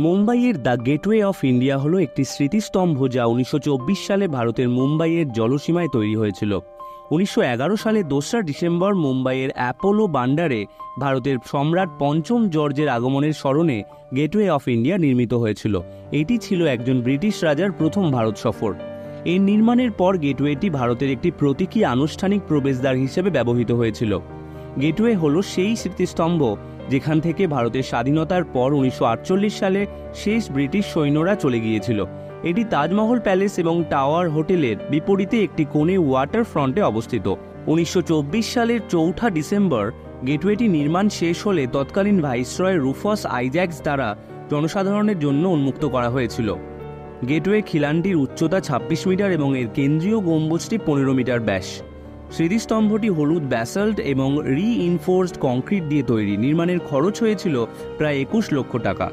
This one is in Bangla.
মুম্বাইয়ের দ্য গেটওয়ে অফ ইন্ডিয়া হলো একটি স্মৃতিস্তম্ভ যা 1924 সালে ভারতের মুম্বাইয়ের জলসীমায় তৈরি হয়েছিল। 1911 সালে 2রা ডিসেম্বর মুম্বাইয়ের অ্যাপোলো বান্ডারে ভারতের সম্রাট পঞ্চম জর্জের আগমনের স্মরণে গেটওয়ে অফ ইন্ডিয়া নির্মিত হয়েছিল। এটি ছিল একজন ব্রিটিশ রাজার প্রথম ভারত সফর। এর নির্মাণের পর গেটওয়েটি ভারতের একটি প্রতীকী আনুষ্ঠানিক প্রবেশদ্বার হিসেবে ব্যবহৃত হয়েছিল। গেটওয়ে হলো সেই স্মৃতিস্তম্ভ যেখান থেকে ভারতের স্বাধীনতার পর 1948 সালে শেষ ব্রিটিশ সৈন্যরা চলে গিয়েছিল। এটি তাজমহল প্যালেস এবং টাওয়ার হোটেলের বিপরীতে একটি কোণে ওয়াটার ফ্রন্টে অবস্থিত। 1924 সালের 4 ডিসেম্বর গেটওয়েটি নির্মাণ শেষ হলে তৎকালীন ভাইসরয় রুফাস আইজ্যাকস দ্বারা জনসাধারণের জন্য উন্মুক্ত করা হয়েছিল। গেটওয়ে খিলানটির উচ্চতা 26 মিটার এবং এর কেন্দ্রীয় গম্বুজটি 15 মিটার ব্যাস। স্মৃতিস্তম্ভটি হলুদ ব্যাসাল্ট এবং রিইনফোর্সড কংক্রিট দিয়ে তৈরি। নির্মাণের খরচ হয়েছিল প্রায় 21 লক্ষ টাকা।